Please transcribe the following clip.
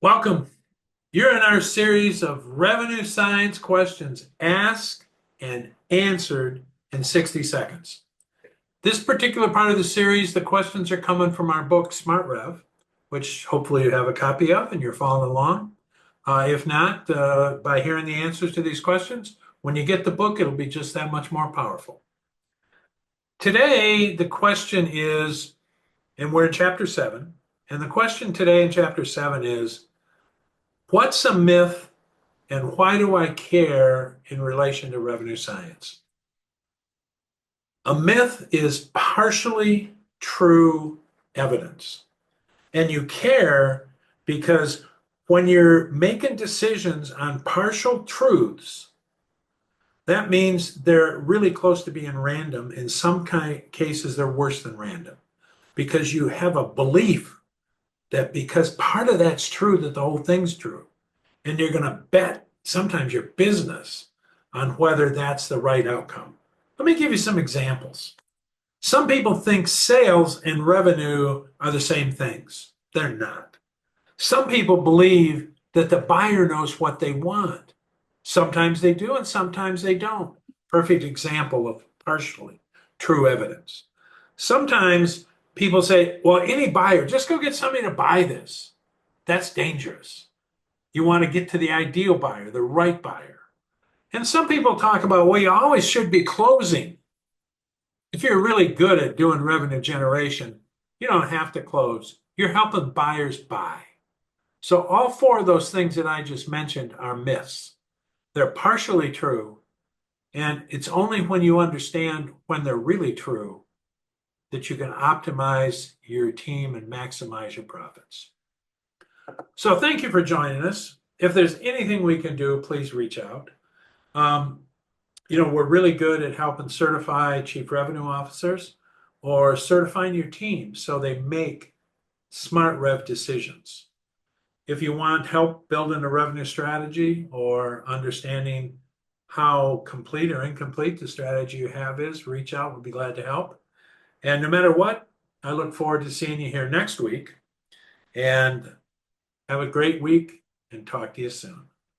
Welcome. You're in our series of revenue science questions asked and answered in 60 seconds. This particular part of the series, the questions are coming from our book, Smart Rev, which hopefully you have a copy of and you're following along. If not, by hearing the answers to these questions, when you get the book, it'll be just that much more powerful. Today, the question is, and we're in chapter 7, and the question today in chapter 7 is, what's a myth and why do I care in relation to revenue science? A myth is partially true evidence. And you care because when you're making decisions on partial truths, that means they're really close to being random. In some cases, they're worse than random because you have a belief that because part of that's true, that the whole thing's true. And you're going to bet sometimes your business on whether that's the right outcome. Let me give you some examples. Some people think sales and revenue are the same things. They're not. Some people believe that the buyer knows what they want. Sometimes they do and sometimes they don't. Perfect example of partially true evidence. Sometimes people say, well, any buyer, just go get somebody to buy this. That's dangerous. You want to get to the ideal buyer, the right buyer. And some people talk about, well, you always should be closing. If you're really good at doing revenue generation, you don't have to close. You're helping buyers buy. So all four of those things that I just mentioned are myths. They're partially true. And it's only when you understand when they're really true that you can optimize your team and maximize your profits. So thank you for joining us. If there's anything we can do, please reach out. We're really good at helping certify chief revenue officers or certifying your team so they make smart rev decisions. If you want help building a revenue strategy or understanding how complete or incomplete the strategy you have is, reach out. We'll be glad to help. And no matter what, I look forward to seeing you here next week. And have a great week and talk to you soon.